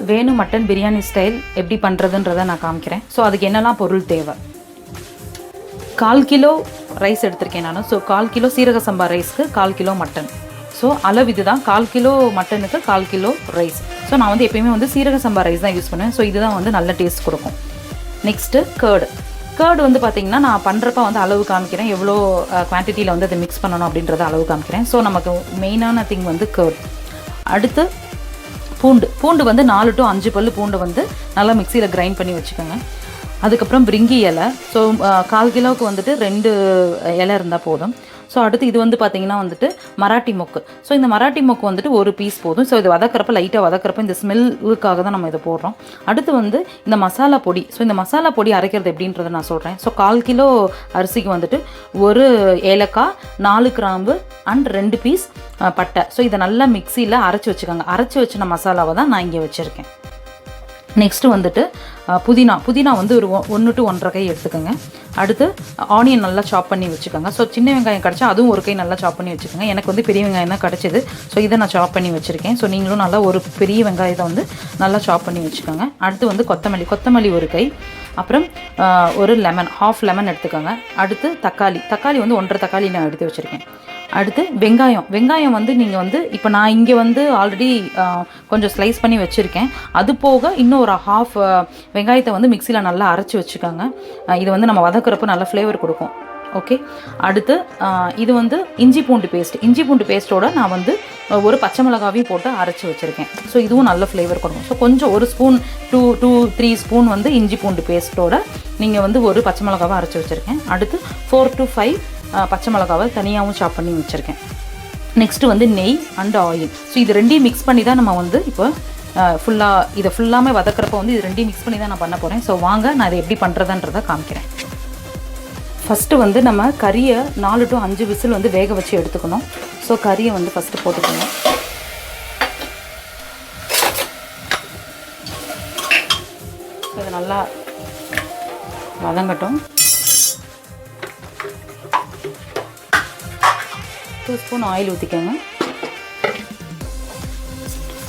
வேணு mutton biryani style எப்படி பண்ணுறதுன்றதை நான் காமிக்கிறேன். ஸோ அதுக்கு என்னெல்லாம் பொருள் தேவை. 1/4 கிலோ ரைஸ் எடுத்திருக்கேன் நான். ஸோ 1/4 கிலோ சீரக சம்பா ரைஸ்க்கு 1/4 கிலோ மட்டன். ஸோ அளவு இது தான், 1/4 கிலோ மட்டனுக்கு 1/4 கிலோ ரைஸ். ஸோ நான் வந்து எப்பயுமே வந்து சீரக சம்பா ரைஸ் தான் யூஸ் பண்ணுவேன். ஸோ இதுதான் வந்து நல்ல டேஸ்ட் கொடுக்கும். நெக்ஸ்ட்டு கேர்டு வந்து பார்த்திங்கன்னா நான் பண்ணுறப்ப வந்து அளவு காமிக்கிறேன், எவ்வளோ குவான்டிட்டியில் வந்து அதை மிக்ஸ் பண்ணணும் அப்படின்றத அளவு காமிக்கிறேன். ஸோ நமக்கு மெயினான திங் வந்து கேர்டு. அடுத்து பூண்டு வந்து 4 to 5 பல்லு பூண்டு வந்து நல்லா மிக்சியில் கிரைண்ட் பண்ணி வச்சுக்கோங்க. அதுக்கப்புறம் பிரிங்கி இலை. ஸோ 1/4 கிலோவுக்கு வந்துட்டு 2 இலை இருந்தால் போதும். ஸோ அடுத்து இது வந்து பார்த்திங்கன்னா வந்துட்டு மராட்டி மொக்கு. ஸோ இந்த மராட்டி மொக்கு வந்துட்டு 1 பீஸ் போதும். ஸோ இது வதக்கிறப்ப லைட்டாக வதக்கிறப்ப இந்த ஸ்மெல்லுக்காக தான் நம்ம இதை போடுறோம். அடுத்து வந்து இந்த மசாலா பொடி. ஸோ இந்த மசாலா பொடி அரைக்கிறது எப்படின்றத நான் சொல்கிறேன். ஸோ 1/4 கிலோ அரிசிக்கு வந்துட்டு 1 ஏலக்காய், 4 கிராம்பு அண்ட் 2 பீஸ் பட்டை. ஸோ இதை நல்லா மிக்சியில் அரைச்சி வச்சுக்கோங்க. அரைச்சி வச்சுன மசாலாவை தான் நான் இங்கே வச்சுருக்கேன். நெக்ஸ்ட்டு வந்துட்டு புதினா வந்து ஒரு 1 to 1.5 கை எடுத்துக்கோங்க. அடுத்து ஆனியன் நல்லா சாப் பண்ணி வச்சுக்கோங்க. ஸோ சின்ன வெங்காயம் கிடச்சா அதுவும் 1 கை நல்லா சாப் பண்ணி வச்சுக்கோங்க. எனக்கு வந்து பெரிய வெங்காயம் தான் கிடச்சிது. ஸோ இதை நான் சாப் பண்ணி வச்சுருக்கேன். ஸோ நீங்களும் நல்லா ஒரு பெரிய வெங்காயத்தை வந்து நல்லா சாப் பண்ணி வச்சுக்கோங்க. அடுத்து வந்து கொத்தமல்லி 1 கை. அப்புறம் ஒரு லெமன், 1/2 லெமன் எடுத்துக்கோங்க. அடுத்து தக்காளி வந்து 1.5 தக்காளி நான் எடுத்து வச்சுருக்கேன். அடுத்து வெங்காயம் வந்து நீங்கள் வந்து இப்போ நான் இங்கே வந்து ஆல்ரெடி கொஞ்சம் ஸ்லைஸ் பண்ணி வச்சுருக்கேன். அது போக இன்னும் ஒரு 1/2 வெங்காயத்தை வந்து மிக்சியில் நல்லா அரைச்சி வச்சுக்கோங்க. இது வந்து நம்ம வதக்குறப்போ நல்ல ஃப்ளேவர் கொடுக்கும். ஓகே. அடுத்து இது வந்து இஞ்சி பூண்டு பேஸ்ட்டோட நான் வந்து ஒரு பச்சை மிளகாவையும் போட்டு அரைச்சி வச்சுருக்கேன். ஸோ இதுவும் நல்ல ஃப்ளேவர் கொடுக்கும். ஸோ கொஞ்சம் 1 ஸ்பூன் 2-3 ஸ்பூன் வந்து இஞ்சி பூண்டு பேஸ்ட்டோட நீங்கள் வந்து ஒரு பச்சை மிளகாவை அரைச்சி வச்சுருக்கேன். அடுத்து 4 to 5 பச்சை மிளகாவை தனியாகவும் சாப் பண்ணி வச்சுருக்கேன். நெக்ஸ்ட்டு வந்து நெய் அண்ட் ஆயில். ஸோ இது ரெண்டையும் மிக்ஸ் பண்ணி தான் நம்ம வந்து இப்போ இதை ஃபுல்லாமே வதக்கிறப்ப வந்து இது ரெண்டையும் மிக்ஸ் பண்ணி தான் நான் பண்ண போகிறேன். ஸோ வாங்க நான் இதை எப்படி பண்ணுறதுன்றதை காமிக்கிறேன். ஃபஸ்ட்டு வந்து நம்ம கறியை 4 to 5 விசில் வந்து வேக வச்சு எடுத்துக்கணும். ஸோ கறியை வந்து ஃபஸ்ட்டு போட்டுக்கணும். ஸோ இது நல்லா வதங்கட்டும். 2 ஸ்பூன் ஆயில் ஊற்றிக்கோங்க.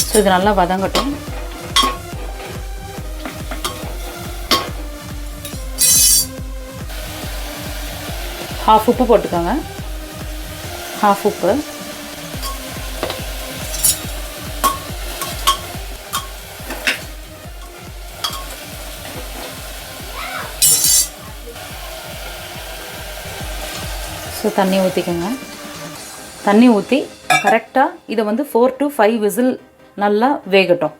ஸோ இது நல்லா வதங்கட்டும். ½ உப்பு போட்டுக்கோங்க. ½ உப்பு. ஸோ தண்ணி ஊற்றிக்கோங்க. தண்ணி ஊற்றி கரெக்டாக இதை வந்து 4 to 5 விசில் நல்லா வேகட்டும்.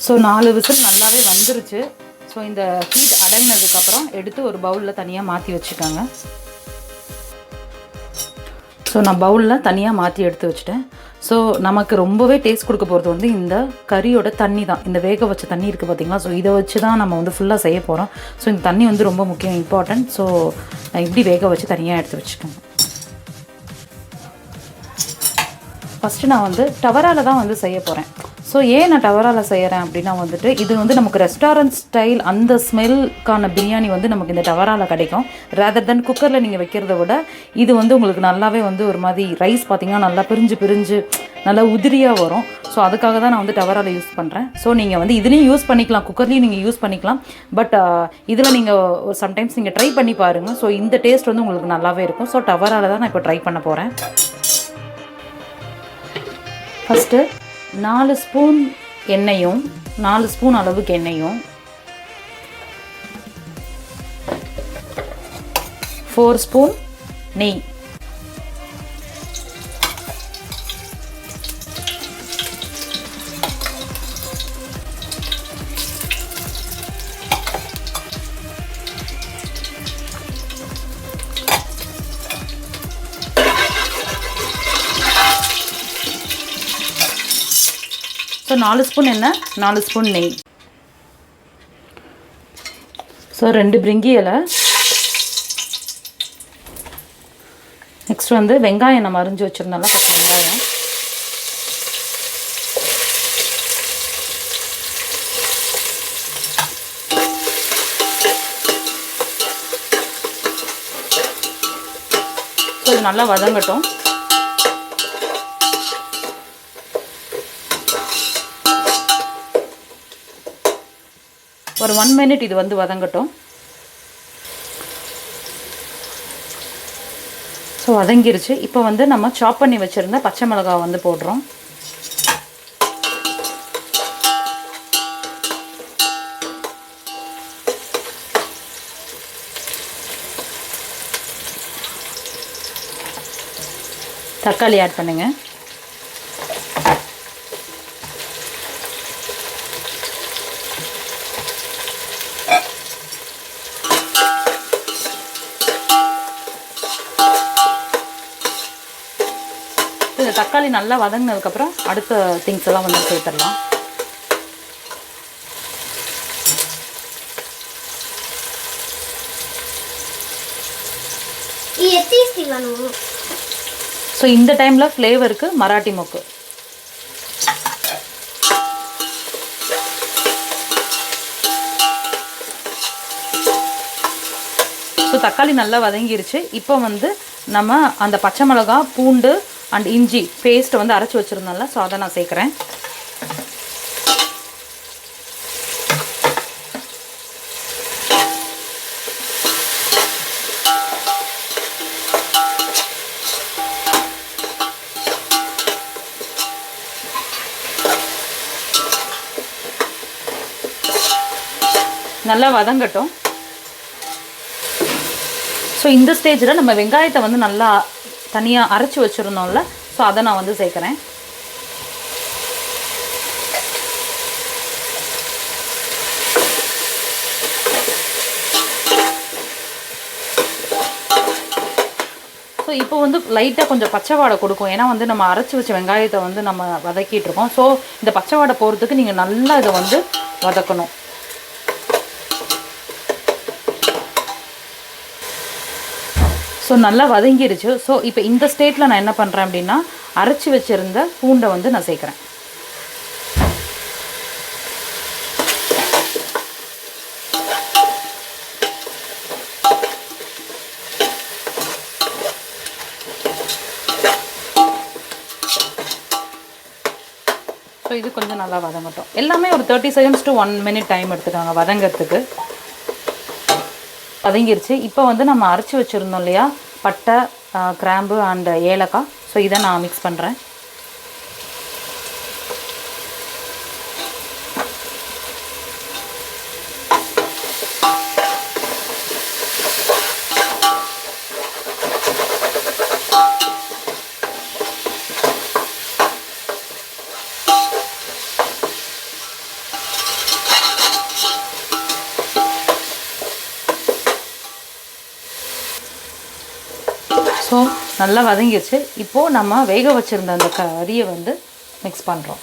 ஸோ 4 விசில் நல்லாவே வந்துருச்சு. ஸோ இந்த ஹீட் அடங்கினதுக்கப்புறம் எடுத்து ஒரு பவுலில் தனியாக மாற்றி வச்சுக்கோங்க. ஸோ நான் பவுலில் தனியாக மாற்றி எடுத்து வச்சுட்டேன். ஸோ நமக்கு ரொம்பவே டேஸ்ட் கொடுக்க போகிறது வந்து இந்த கறியோட தண்ணி தான். இந்த வேக வச்ச தண்ணி இருக்குது பார்த்திங்களா. ஸோ இதை வச்சு தான் நம்ம வந்து ஃபுல்லாக செய்ய போகிறோம். ஸோ இந்த தண்ணி வந்து ரொம்ப முக்கியம், இம்பார்ட்டன்ட். ஸோ இப்படி வேக வச்சு தனியாக எடுத்து வச்சுக்கோங்க. ஃபஸ்ட்டு நான் வந்து டவரால் தான் வந்து செய்ய போகிறேன். ஸோ ஏன் நான் டவரால் செய்கிறேன் அப்படின்னா வந்துட்டு இது வந்து நமக்கு ரெஸ்டாரண்ட் ஸ்டைல் அந்த ஸ்மெல்க்கான பிரியாணி வந்து நமக்கு இந்த டவரால் கிடைக்கும். ரேதர் தென் குக்கரில் நீங்கள் வைக்கிறத விட இது வந்து உங்களுக்கு நல்லாவே வந்து ஒரு மாதிரி ரைஸ் பார்த்திங்கன்னா நல்லா பிரிஞ்சு நல்லா உதிரியாக வரும். ஸோ அதுக்காக தான் நான் வந்து டவரால் யூஸ் பண்ணுறேன். ஸோ நீங்கள் வந்து இதுலேயும் யூஸ் பண்ணிக்கலாம், குக்கர்லேயும் நீங்கள் யூஸ் பண்ணிக்கலாம். பட் இதில் நீங்கள் சம்டைம்ஸ் நீங்கள் ட்ரை பண்ணி பாருங்கள். ஸோ இந்த டேஸ்ட் வந்து உங்களுக்கு நல்லாவே இருக்கும். ஸோ டவரால் தான் நான் இப்போ ட்ரை பண்ண போகிறேன். ஃபஸ்ட்டு 4 ஸ்பூன் எண்ணெயும் 4 ஸ்பூன் அளவுக்கு எண்ணெயும் 4 ஸ்பூன் நெய், ஸோ 4 ஸ்பூன் எண்ணெய் 4 ஸ்பூன் நெய். ஸோ 2 பிரிங்கி இலை. நெக்ஸ்ட் வந்து வெங்காயம் நம்ம அரிஞ்சு வச்சுருந்தோம்ல, ஃபஸ்ட் வெங்காயம். ஸோ இது நல்லா வதங்கட்டும். ஒரு 1 மினிட் இது வந்து வதங்கட்டும். ஸோ வதங்கிருச்சு. இப்போ வந்து நம்ம சாப் பண்ணி வச்சுருந்த பச்சை மிளகாய் வந்து போடுறோம். தக்காளி ஆட் பண்ணுங்க. இந்த தக்காளி நல்லா வதங்கினதுக்கப்புறம் அடுத்த திங்ஸ் எல்லாம் வந்து சேர்த்துடலாம். ஸோ இந்த டைமில் ஃப்ளேவருக்கு மராட்டி மொக்கு. ஸோ தக்காளி நல்லா வதங்கிருச்சு. இப்போ வந்து நம்ம அந்த பச்சை மிளகா, பூண்டு அண்ட் இஞ்சி பேஸ்ட்டை வந்து அரைச்சி வச்சுருந்தோம்ல, ஸோ அதை நான் சேர்க்குறேன். நல்லா வதங்கட்டும். ஸோ இந்த ஸ்டேஜில் நம்ம வெங்காயத்தை வந்து நல்லா தனியாக அரைச்சி வச்சுருந்தோம்ல, ஸோ அதை நான் வந்து சேர்க்குறேன். ஸோ இப்போ வந்து லைட்டாக கொஞ்சம் பச்சை வாடை கொடுக்கும். ஏன்னா வந்து நம்ம அரைச்சி வச்ச வெங்காயத்தை வந்து நம்ம வதக்கிட்டு இருக்கோம். ஸோ இந்த பச்சை வாடை போகிறதுக்கு நீங்கள் நல்லா இதை வந்து வதக்கணும். ஸோ நல்லா வதங்கிருச்சு. ஸோ இப்போ இந்த ஸ்டேட்டில் நான் என்ன பண்ணுறேன் அப்படின்னா, அரைச்சி வச்சுருந்த பூண்டை வந்து நான் சேர்க்குறேன். ஸோ இது கொஞ்சம் நல்லா வதங்கட்டும். எல்லாமே ஒரு 30 செகண்ட்ஸ் டு 1 மினிட் டைம் எடுத்துக்காங்க வதங்கிறதுக்கு. வதங்கிருச்சு. இப்போ வந்து நம்ம அரைச்சி வச்சுருந்தோம் இல்லையா, பட்டை, கிராம்பு அண்ட் ஏலக்காய். ஸோ இதை நான் மிக்ஸ் பண்ணுறேன். ஸோ நல்லா வதங்கிடுச்சு. இப்போது நம்ம வேக வச்சுருந்த அந்த கறியை வந்து மிக்ஸ் பண்ணுறோம்.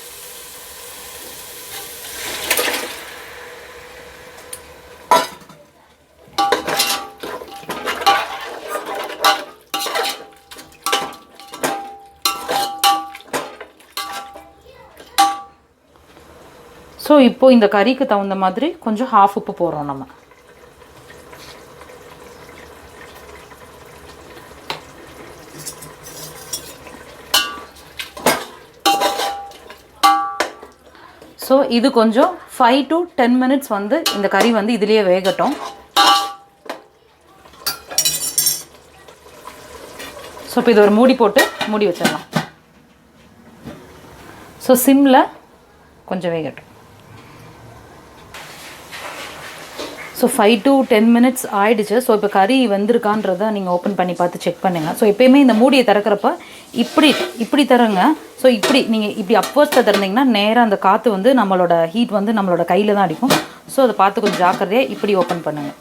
ஸோ இப்போது இந்த கறிக்கு தகுந்த மாதிரி கொஞ்சம் ஹாஃப் உப்பு போடுறோம் நம்ம. ஸோ இது கொஞ்சம் 5 to 10 மினிட்ஸ் வந்து இந்த கறி வந்து இதுலேயே வேகட்டும். ஸோ இப்போ இது ஒரு மூடி போட்டு மூடி வச்சிடலாம். ஸோ சிம்மில் கொஞ்சம் வேகட்டும். ஸோ 5 to 10 மினிட்ஸ் ஆயிடுச்சு. ஸோ இப்போ கறி வெந்திருக்கான்றதை நீங்கள் ஓப்பன் பண்ணி பார்த்து செக் பண்ணுங்கள். ஸோ எப்போயுமே இந்த மூடியை திறக்கிறப்ப இப்படி தரங்க. ஸோ நீங்கள் இப்படி அப்வர்ட்ஸில் திறந்தீங்கன்னா நேராக அந்த காற்று வந்து நம்மளோட ஹீட் வந்து நம்மளோட கையில் தான் அடிக்கும். ஸோ அதை பார்த்து கொஞ்சம் ஜாக்கிரதையாக இப்படி ஓப்பன் பண்ணுங்கள்.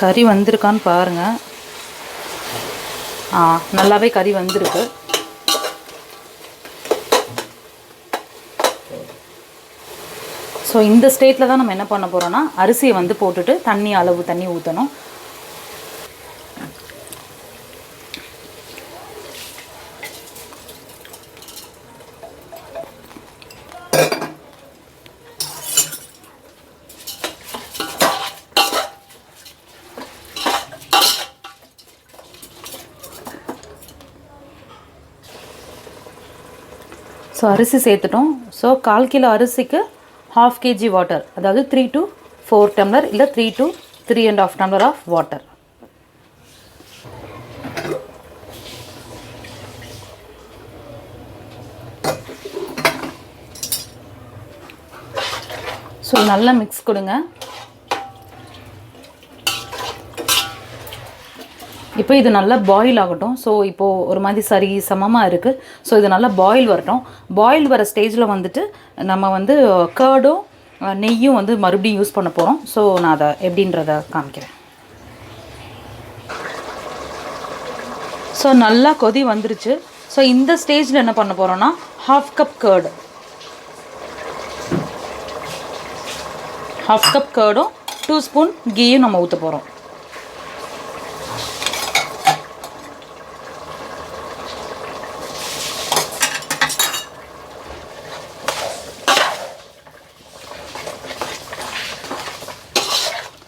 கறி வந்திருக்கான்னு பாருங்கள். நல்லாவே கறி வந்திருக்கு. ஸோ இந்த ஸ்டேட்டில் தான் நம்ம என்ன பண்ண போகிறோன்னா, அரிசியை வந்து போட்டுட்டு அளவு தண்ணி ஊற்றணும். ஸோ அரிசி சேர்த்துட்டோம். ஸோ 1/4 கிலோ அரிசிக்கு 1/2 kg வாட்டர், அதாவது 3 to 4 டம்ளர் இல்லை 3 to 3.5 tumbler of water. So நல்லா மிக்ஸ் கொடுங்க. இப்போ இது நல்லா பாயில் ஆகட்டும். ஸோ இப்போது ஒரு மாதிரி சரி சமமாக இருக்குது. ஸோ இது நல்லா பாயில் வரட்டும். பாயில் வர ஸ்டேஜில் வந்துட்டு நம்ம வந்து கர்டும் நெய்யும் வந்து மறுபடியும் யூஸ் பண்ண போகிறோம். ஸோ நான் அதை எப்படின்றத காமிக்கிறேன். ஸோ நல்லா கொதி வந்துருச்சு. ஸோ இந்த ஸ்டேஜில் என்ன பண்ண போகிறோன்னா 1/2 கப் கர்டு, 1/2 கப் கர்டும் 2 ஸ்பூன் கீயும் நம்ம ஊற்ற போகிறோம்.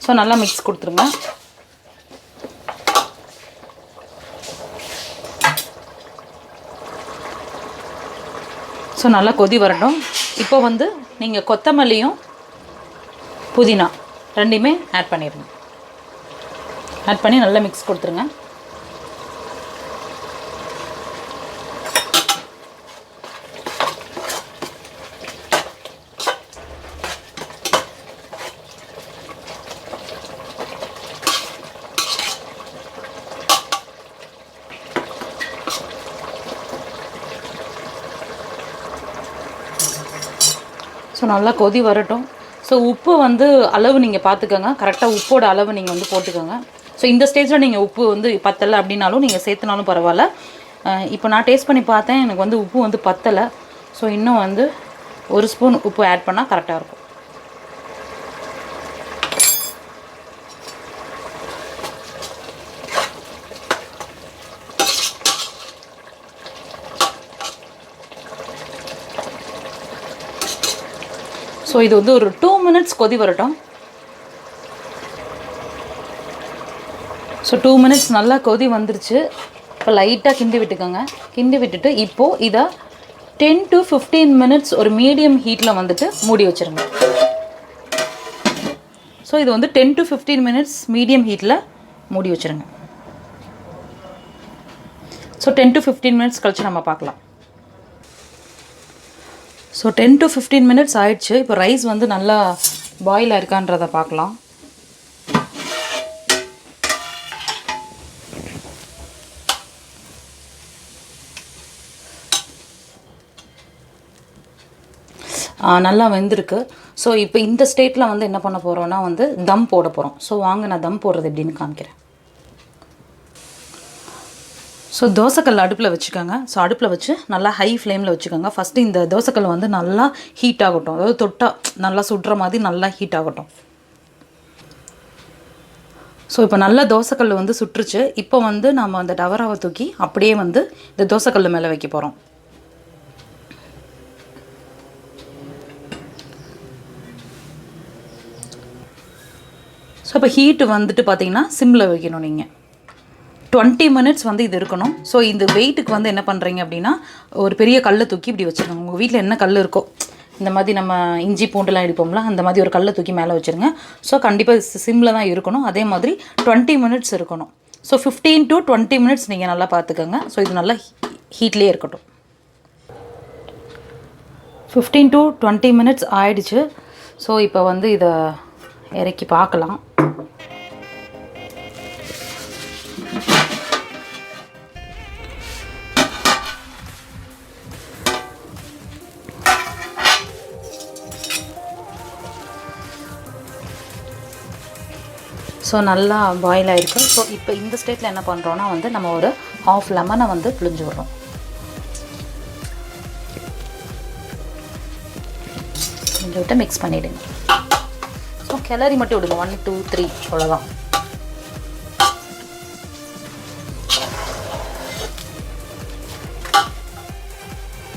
ஸோ நல்லா மிக்ஸ் கொடுத்துருங்க. ஸோ நல்லா கொதி வரட்டும். இப்போ வந்து நீங்கள் கொத்தமல்லியும் புதினா ரெண்டையுமே ஆட் பண்ணிடுங்க. ஆட் பண்ணி நல்லா மிக்ஸ் கொடுத்துருங்க. ஸோ நல்லா கொதி வரட்டும். ஸோ உப்பு வந்து அளவு நீங்கள் பார்த்துக்கோங்க. கரெக்டாக உப்போட அளவு நீங்கள் வந்து போட்டுக்கோங்க. ஸோ இந்த ஸ்டேஜில் நீங்கள் உப்பு வந்து பத்தலை அப்படின்னாலும் நீங்கள் சேர்த்துனாலும் பரவாயில்ல. இப்போ நான் டேஸ்ட் பண்ணி பார்த்தேன், எனக்கு வந்து உப்பு வந்து பத்தலை. ஸோ இன்னும் வந்து 1 ஸ்பூன் உப்பு ஆட் பண்ணால் கரெக்டாக இருக்கும். ஸோ இது வந்து ஒரு 2 மினிட்ஸ் கொதி வரட்டும். ஸோ 2 மினிட்ஸ் நல்லா கொதி வந்துருச்சு. இப்போ லைட்டாக கிண்டி விட்டுக்கோங்க. கிண்டி விட்டுட்டு இப்போது இதை 10 to 15 மினிட்ஸ் ஒரு மீடியம் ஹீட்டில் வந்துட்டு மூடி வச்சுருங்க. ஸோ இது வந்து 10 to 15 மினிட்ஸ் மீடியம் ஹீட்டில் மூடி வச்சுருங்க. ஸோ 10 to 15 மினிட்ஸ் கழிச்சு நம்ம பார்க்கலாம். ஸோ 10 to 15 மினிட்ஸ் ஆயிடுச்சு. இப்போ ரைஸ் வந்து நல்லா பாயில் ஆயிருக்கான்றதை பார்க்கலாம். நல்லா வெந்திருக்கு. ஸோ இப்போ இந்த ஸ்டேட்டில் வந்து என்ன பண்ண போகிறோன்னா வந்து தம் போட போகிறோம். ஸோ வாங்க நான் தம் போடுறது எப்படின்னு காமிக்கிறேன். ஸோ தோசைக்கல் அடுப்பில் வச்சுக்கோங்க. ஸோ அடுப்பில் வச்சு நல்லா ஹை ஃப்ளேமில் வச்சுக்கோங்க. ஃபஸ்ட்டு இந்த தோசைக்கல் வந்து நல்லா ஹீட் ஆகட்டும். அதாவது தொட்டால் நல்லா சுடுற மாதிரி நல்லா ஹீட் ஆகட்டும். ஸோ இப்போ நல்லா தோசைக்கல் வந்து சுட்டுருச்சு. இப்போ வந்து நம்ம அந்த டவராவை தூக்கி அப்படியே வந்து இந்த தோசைக்கல் மேலே வைக்க போகிறோம். ஸோ இப்போ ஹீட்டு வந்துட்டு பார்த்தீங்கன்னா சிம்மில் வைக்கணும். நீங்கள் 20 மினிட்ஸ் வந்து இது இருக்கணும். ஸோ இந்த வெயிட்டுக்கு வந்து என்ன பண்ணுறீங்க அப்படின்னா ஒரு பெரிய கல்லை தூக்கி இப்படி வச்சுருங்க. உங்கள் வீட்டில் என்ன கல் இருக்கோ, இந்த மாதிரி நம்ம இஞ்சி பூண்டுலாம் எடுப்போம்ல, அந்த மாதிரி ஒரு கல்லை தூக்கி மேலே வச்சுருங்க. ஸோ கண்டிப்பாக சிம்மில் தான் இருக்கணும். அதே மாதிரி 20 மினிட்ஸ் இருக்கணும். ஸோ 15 to 20 மினிட்ஸ் நீங்கள் நல்லா பார்த்துக்கோங்க. ஸோ இது நல்லா ஹீட்லேயே இருக்கட்டும். 15 to 20 மினிட்ஸ் ஆயிடுச்சு. ஸோ இப்போ வந்து இதை இறக்கி பார்க்கலாம். ஸோ நல்லா பாயில் ஆகிருக்கு. ஸோ இப்போ இந்த ஸ்டேட்டில் என்ன பண்ணுறோன்னா வந்து நம்ம ஒரு 1/2 லெமனை வந்து புழிஞ்சு விடுறோம். புழிஞ்சு விட்டு மிக்ஸ் பண்ணிவிடுங்க. ஸோ கிளறி மட்டும் விடுங்க. 1 2 3 அவ்வளோதான்.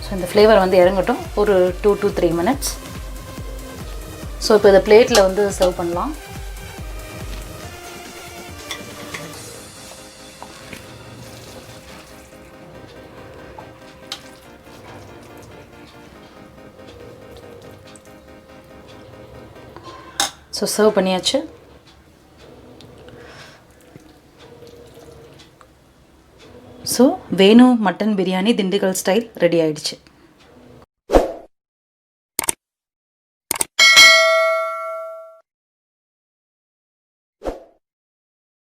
ஸோ இந்த ஃப்ளேவர் வந்து இறங்கட்டும் ஒரு 2 to 3 மினிட்ஸ். ஸோ இப்போ இதை பிளேட்டில் வந்து சர்வ் பண்ணலாம். ஸோ சர்வ் பண்ணியாச்சு. ஸோ வேணு mutton biryani Dindigul style ready ஆயிடுச்சு.